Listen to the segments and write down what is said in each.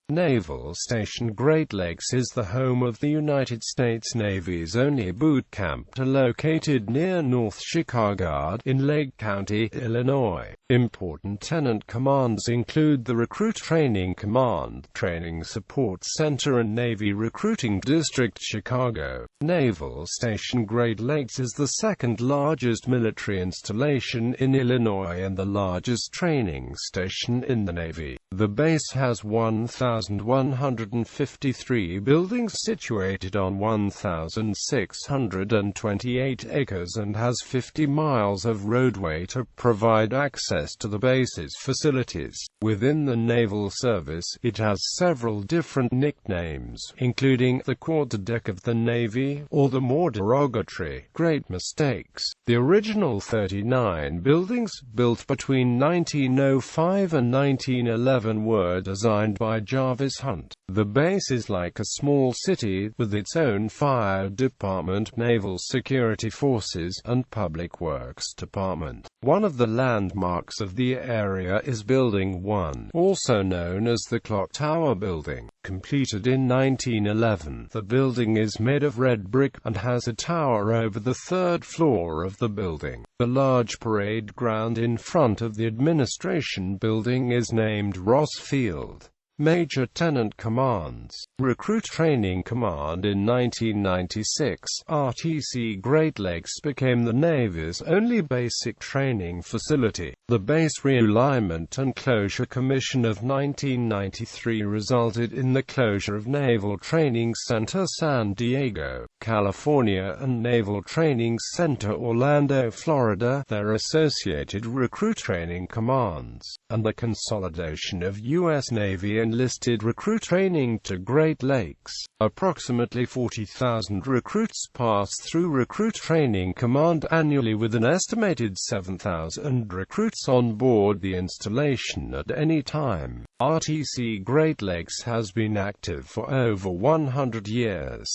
Naval Station Great Lakes is the home of the United States Navy's only boot camp, located near North Chicago, in Lake County, Illinois. Important Tenant commands include the Recruit Training Command, Training Support Center and Navy Recruiting District Chicago. Naval Station Great Lakes is the second largest military installation in Illinois and the largest training station in the Navy. The base has 1,153 buildings situated on 1,628 acres and has 50 miles of roadway to provide access to the base's facilities. Within the naval service, it has several different nicknames, including the quarterdeck of the Navy, or the more derogatory, Great Mistakes. The original 39 buildings, built between 1905 and 1911, were designed by Jarvis Hunt. The base is like a small city, with its own fire department, naval security forces, and public works department. One of the landmarks of the area is Building 1, also known as the Clock Tower Building. Completed in 1911, the building is made of red brick, and has a tower over the third floor of the building. The large parade ground in front of the administration building is named Ross Field. Major Tenant commands. Recruit Training Command. In 1996, RTC Great Lakes became the Navy's only basic training facility. The Base Realignment and Closure Commission of 1993 resulted in the closure of Naval Training Center San Diego, California and Naval Training Center Orlando, Florida, their associated recruit training commands, and the consolidation of U.S. Navy enlisted recruit training to Great Lakes. Approximately 40,000 recruits pass through Recruit Training Command annually, with an estimated 7,000 recruits on board the installation at any time. RTC Great Lakes has been active for over 100 years.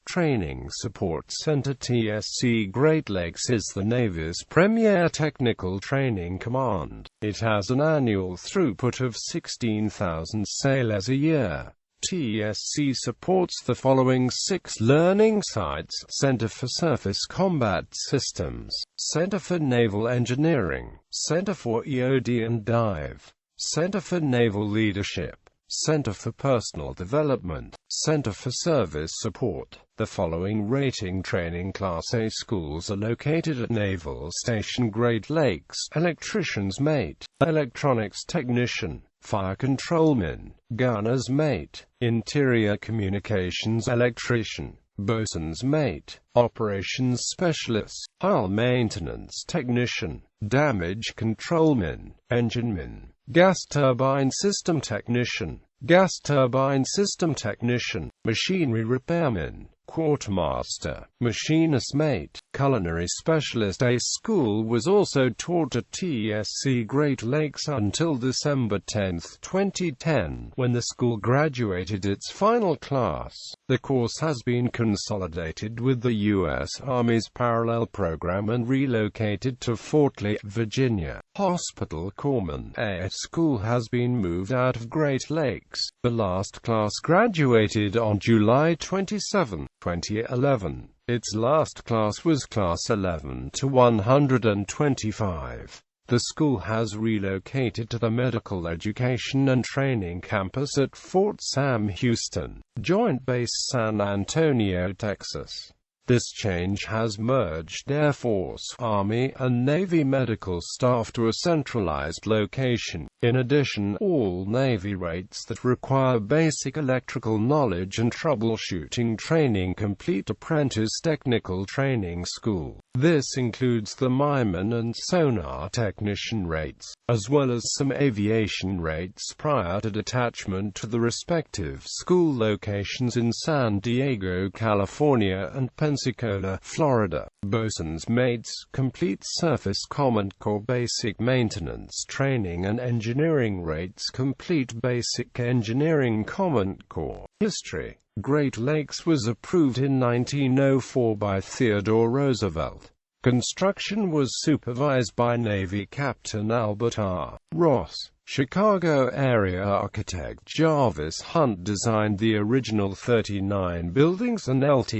Training Support Center. TSC Great Lakes is the Navy's premier technical training command. It has an annual throughput of 16,000 sailors a year. TSC supports the following 6 learning sites: Center for Surface Combat Systems, Center for Naval Engineering, Center for EOD and Dive, Center for Naval Leadership, Center for Personal Development, Center for Service Support. The following rating training Class A schools are located at Naval Station Great Lakes: Electrician's Mate, Electronics Technician, Fire Controlman, Gunner's Mate, Interior Communications Electrician, Bosun's Mate, Operations Specialist, Hull Maintenance Technician, Damage Controlman, Engineman, Gas Turbine System Technician, Gas Turbine System Technician, Machinery Repairman, Quartermaster, Machinist Mate, Culinary Specialist. A school was also taught at TSC Great Lakes until December 10, 2010, when the school graduated its final class. The course has been consolidated with the U.S. Army's parallel program and relocated to Fort Lee, Virginia. Hospital Corpsman. A school has been moved out of Great Lakes. The last class graduated on July 27, 2011. Its last class was Class 11 to 125. The school has relocated to the Medical Education and Training Campus at Fort Sam Houston, Joint Base San Antonio, Texas. This change has merged Air Force, Army, and Navy medical staff to a centralized location. In addition, all Navy rates that require basic electrical knowledge and troubleshooting training complete Apprentice Technical Training School. This includes the Mireman and Sonar Technician rates, as well as some aviation rates prior to detachment to the respective school locations in San Diego, California and Pensacola, Florida. Bosun's Mates complete Surface Command Corps basic maintenance training and engineering rates complete basic engineering Command Corps. History. Great Lakes was approved in 1904 by Theodore Roosevelt. Construction was supervised by Navy Captain Albert R. Ross. Chicago area architect Jarvis Hunt designed the original 39 buildings, and Lt.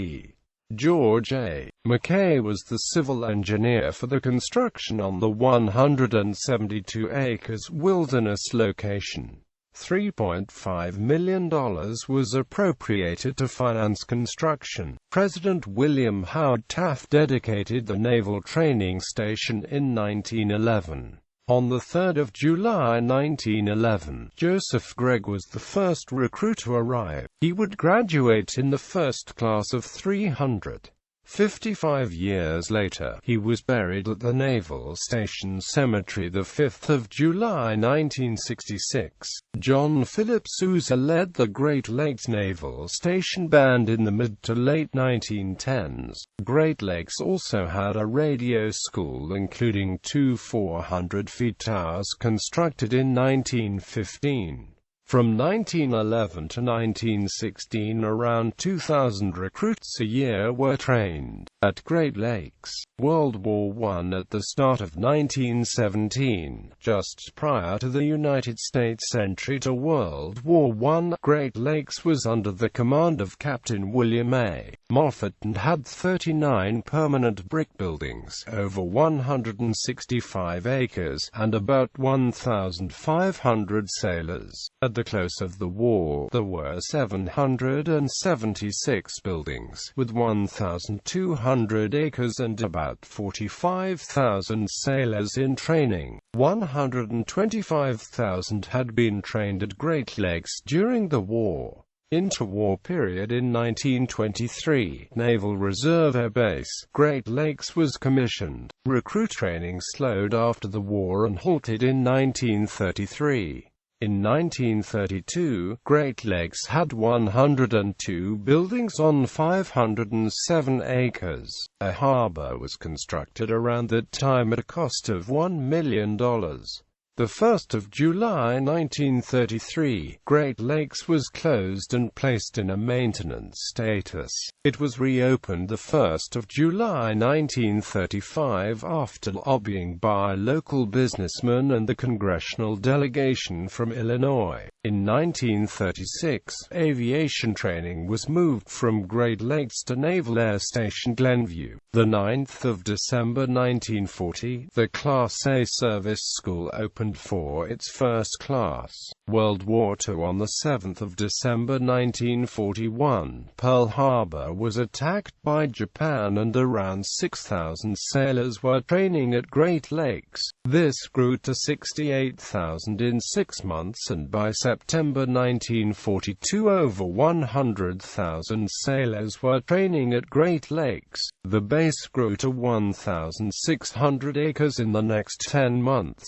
George A. McKay was the civil engineer for the construction on the 172 acres wilderness location. $3.5 million was appropriated to finance construction. President William Howard Taft dedicated the Naval Training Station in 1911. On the 3rd of July 1911, Joseph Gregg was the first recruit to arrive. He would graduate in the first class of 300. 55 years later, he was buried at the Naval Station Cemetery the 5th of July 1966. John Philip Sousa led the Great Lakes Naval Station Band in the mid to late 1910s. Great Lakes also had a radio school, including two 400-feet towers constructed in 1915. From 1911 to 1916, around 2,000 recruits a year were trained at Great Lakes. World War I. At the start of 1917, just prior to the United States entry to World War I, Great Lakes was under the command of Captain William A. Moffett and had 39 permanent brick buildings, over 165 acres, and about 1,500 sailors. At the close of the war, there were 776 buildings, with 1,200 acres and about 45,000 sailors in training. 125,000 had been trained at Great Lakes during the war. Interwar period. In 1923, Naval Reserve Air Base, Great Lakes was commissioned. Recruit training slowed after the war and halted in 1933. In 1932, Great Lakes had 102 buildings on 507 acres. A harbor was constructed around that time at a cost of $1 million. The 1st of July 1933, Great Lakes was closed and placed in a maintenance status. It was reopened the 1st of July 1935 after lobbying by local businessmen and the congressional delegation from Illinois. In 1936, aviation training was moved from Great Lakes to Naval Air Station Glenview. The 9th of December 1940, the Class A Service School opened for its first class. World War II. On the 7th of December 1941, Pearl Harbor was attacked by Japan and around 6,000 sailors were training at Great Lakes. This grew to 68,000 in 6 months, and by September 1942 over 100,000 sailors were training at Great Lakes. The base grew to 1,600 acres in the next 10 months.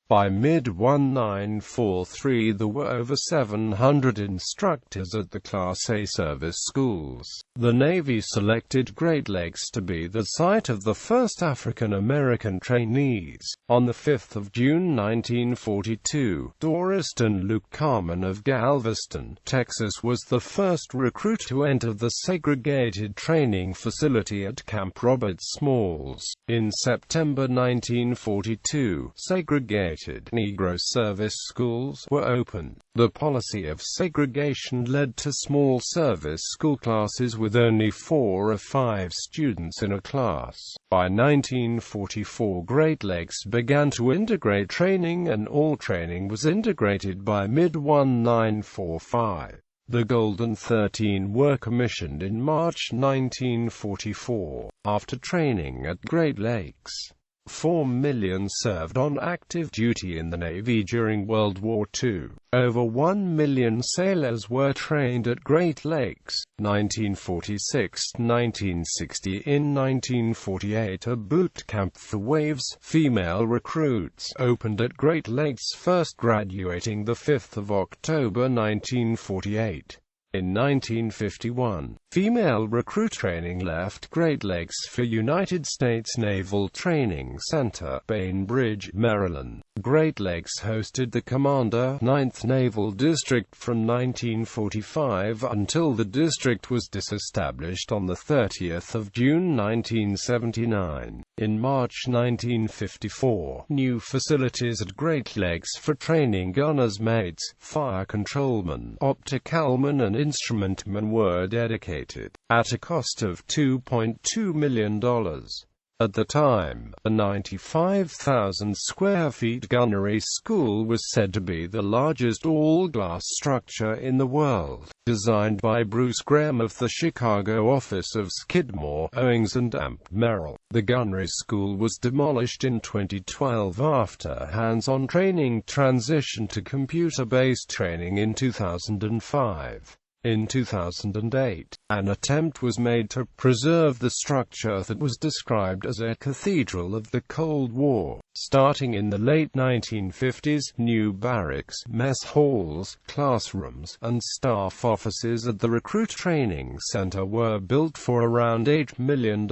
By mid-1943 there were over 700 instructors at the Class A service schools. The Navy selected Great Lakes to be the site of the first African-American trainees. On the 5th of June 1942, Doriston Luke Carman of Galveston, Texas was the first recruit to enter the segregated training facility at Camp Robert Smalls. In September 1942, segregated Negro service schools were opened. The policy of segregation led to small service school classes with only 4 or 5 students in a class. By 1944, Great Lakes began to integrate training, and all training was integrated by mid-1945. The Golden 13 were commissioned in March 1944. After training at Great Lakes, 4 million served on active duty in the Navy during World War II. Over 1 million sailors were trained at Great Lakes. 1946–1960. In 1948, a boot camp for WAVES female recruits opened at Great Lakes, first graduating the 5th of October 1948. In 1951, Female recruit training left Great Lakes for United States Naval Training Center, Bainbridge, Maryland. Great Lakes hosted the Commander, 9th Naval District from 1945 until the district was disestablished on 30 June 1979. In March 1954, new facilities at Great Lakes for training gunners' mates, fire controlmen, opticalmen and instrumentmen were dedicated, at a cost of $2.2 million. At the time, the 95,000 square feet gunnery school was said to be the largest all-glass structure in the world. Designed by Bruce Graham of the Chicago office of Skidmore, Owings and Amp Merrill, the gunnery school was demolished in 2012 after hands-on training transitioned to computer-based training in 2005. In 2008, an attempt was made to preserve the structure that was described as a cathedral of the Cold War. Starting in the late 1950s, new barracks, mess halls, classrooms, and staff offices at the Recruit Training Center were built for around $8 million.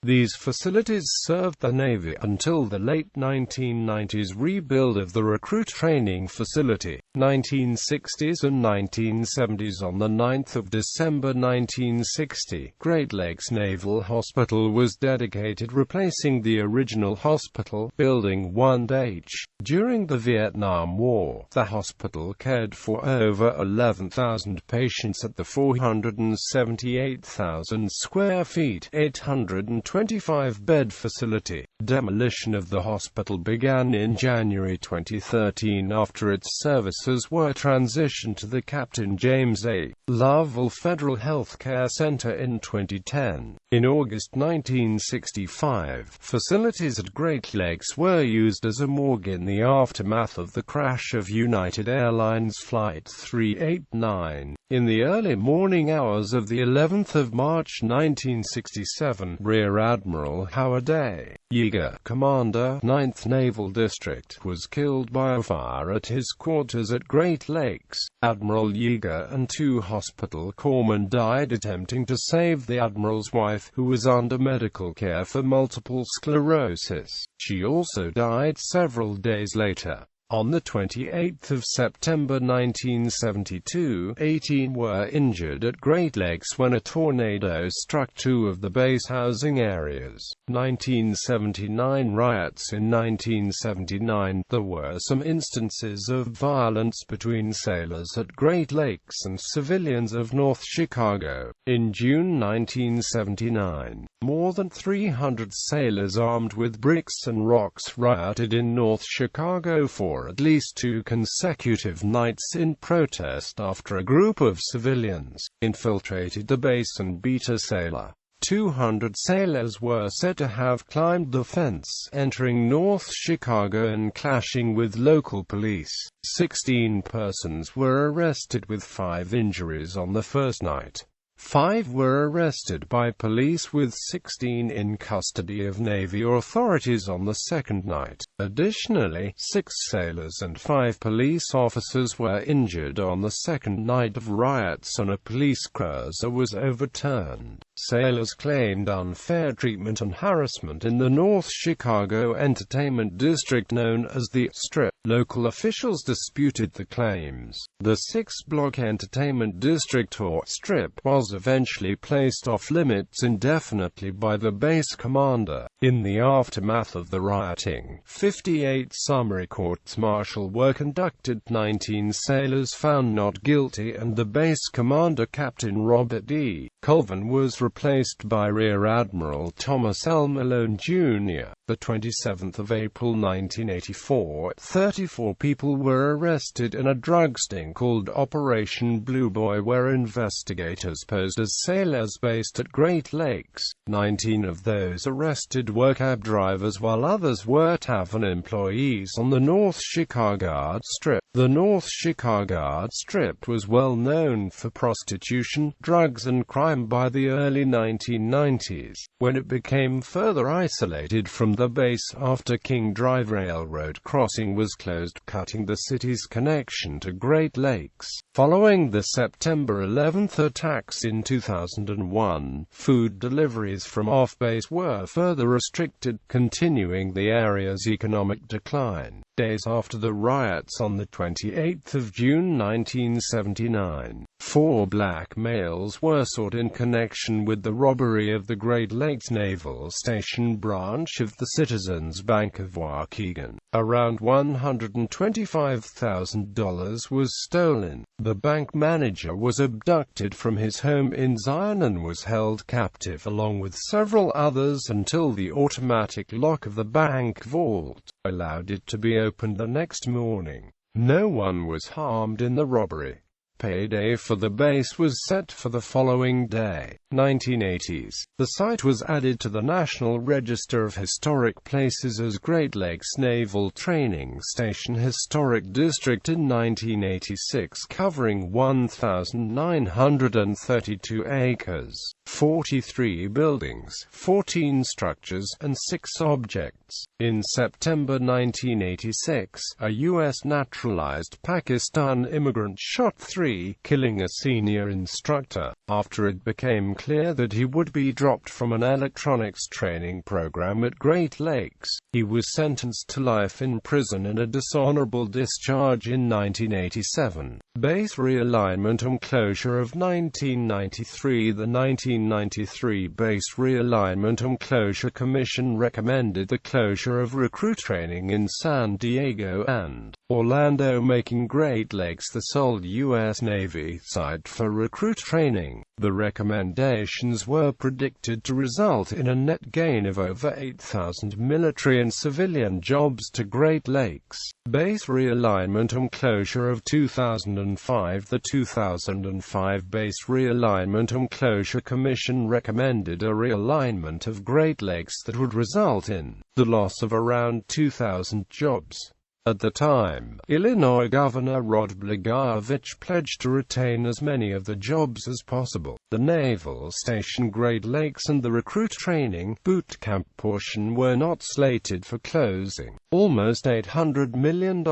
These facilities served the Navy until the late 1990s rebuild of the Recruit Training Facility, 1960s and 1970s. On the 9th of December 1960, Great Lakes Naval Hospital was dedicated, replacing the original hospital, Building 1H. During the Vietnam War, the hospital cared for over 11,000 patients at the 478,000 square feet, 825-bed facility. Demolition of the hospital began in January 2013 after its services were transitioned to the Captain James A. Lovell Federal Health Care Center in 2010. In August 1965, facilities at Great Lakes were used as a morgue in the aftermath of the crash of United Airlines Flight 389. In the early morning hours of the 11th of March 1967, Rear Admiral Howard A. Yeager, Commander, 9th Naval District, was killed by a fire at his quarters at Great Lakes. Admiral Yeager and two hospital corpsmen died attempting to save the Admiral's wife, who was under medical care for multiple sclerosis. She also died several days later. On the 28th of September 1972, 18 were injured at Great Lakes when a tornado struck two of the base housing areas. 1979 riots. In 1979, there were some instances of violence between sailors at Great Lakes and civilians of North Chicago. In June 1979, more than 300 sailors armed with bricks and rocks rioted in North Chicago for at least 2 consecutive nights in protest after a group of civilians infiltrated the base and beat a sailor. 200 sailors were said to have climbed the fence, entering North Chicago and clashing with local police. 16 persons were arrested with 5 injuries on the first night. 5 were arrested by police with 16 in custody of Navy authorities on the second night. Additionally, 6 sailors and 5 police officers were injured on the second night of riots and a police cruiser was overturned. Sailors claimed unfair treatment and harassment in the North Chicago entertainment district known as the Strip. Local officials disputed the claims. The 6-block entertainment district or Strip was eventually placed off limits indefinitely by the base commander. In the aftermath of the rioting, 58 summary courts-martial were conducted. 19 sailors found not guilty and the base commander, Captain Robert D. Colvin, was replaced by Rear Admiral Thomas L. Malone, Jr. The 27th of April 1984, 34 people were arrested in a drug sting called Operation Blue Boy, where investigators posed as sailors based at Great Lakes. 19 of those arrested were cab drivers while others were tavern employees on the North Chicago Strip. The North Chicago Strip was well known for prostitution, drugs and crime by the early 1990s, when it became further isolated from the base after King Drive Railroad crossing was closed, cutting the city's connection to Great Lakes. Following the September 11 attacks in 2001, food deliveries from off-base were further restricted, continuing the area's economic decline. Days after the riots on the 28th of June 1979, 4 black males were sought in connection with the robbery of the Great Lakes Naval Station branch of the Citizens Bank of Waukegan. Around $125,000 was stolen. The bank manager was abducted from his home in Zion and was held captive along with several others until the automatic lock of the bank vault allowed it to be opened the next morning. No one was harmed in the robbery. Payday for the base was set for the following day. 1980s. The site was added to the National Register of Historic Places as Great Lakes Naval Training Station Historic District in 1986, covering 1,932 acres, 43 buildings, 14 structures, and 6 objects. In September 1986, a U.S. naturalized Pakistan immigrant shot 3, killing a senior instructor. After it became clear that he would be dropped from an electronics training program at Great Lakes, he was sentenced to life in prison and a dishonorable discharge in 1987. Base realignment and closure of 1993. The 1993 Base Realignment and Closure Commission recommended the closure of recruit training in San Diego and Orlando, making Great Lakes the sole U.S. Navy site for recruit training. The recommendations were predicted to result in a net gain of over 8,000 military and civilian jobs to Great Lakes. Base realignment and closure of 2005. The 2005 Base Realignment and Closure Commission recommended a realignment of Great Lakes that would result in the loss of around 2,000 jobs. At the time, Illinois Governor Rod Blagojevich pledged to retain as many of the jobs as possible. The Naval Station Great Lakes and the recruit training boot camp portion were not slated for closing. Almost $800 million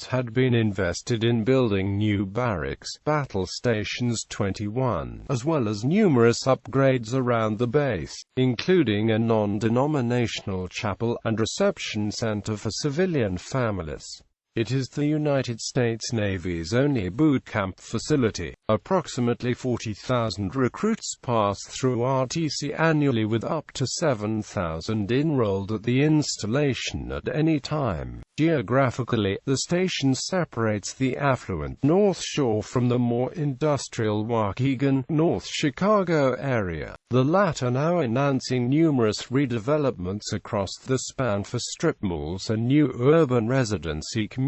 had been invested in building new barracks, Battle Stations 21, as well as numerous upgrades around the base, including a non-denominational chapel and reception center for civilian families. It is the United States Navy's only boot camp facility. Approximately 40,000 recruits pass through RTC annually, with up to 7,000 enrolled at the installation at any time. Geographically, the station separates the affluent North Shore from the more industrial Waukegan, North Chicago area, the latter now announcing numerous redevelopments across the span for strip malls and new urban residency communities.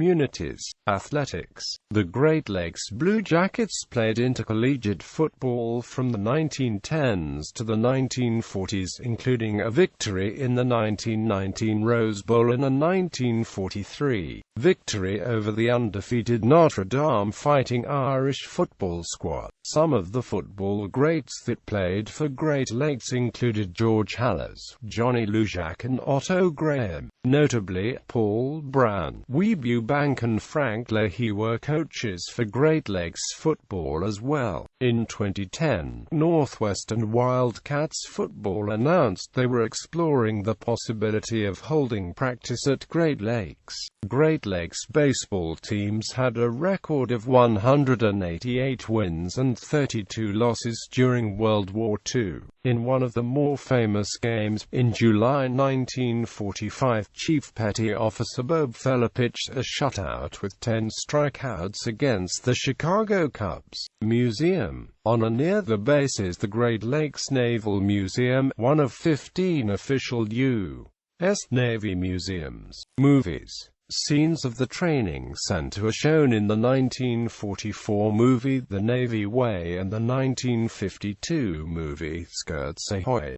Athletics. The Great Lakes Blue Jackets played intercollegiate football from the 1910s to the 1940s, including a victory in the 1919 Rose Bowl and a 1943 victory over the undefeated Notre Dame Fighting Irish football squad. Some of the football greats that played for Great Lakes included George Halas, Johnny Lujack and Otto Graham. Notably, Paul Brown, Weeb Bank and Frank Leahy were coaches for Great Lakes football as well. In 2010, Northwestern Wildcats football announced they were exploring the possibility of holding practice at Great Lakes. Great Lakes baseball teams had a record of 188 wins and 32 losses during World War II. In one of the more famous games, in July 1945, Chief Petty Officer Bob Feller pitched a shutout with 10 strikeouts against the Chicago Cubs. Museum. On or near the base is the Great Lakes Naval Museum, one of 15 official U.S. Navy museums. Movies. Scenes of the training center are shown in the 1944 movie The Navy Way and the 1952 movie Skirts Ahoy!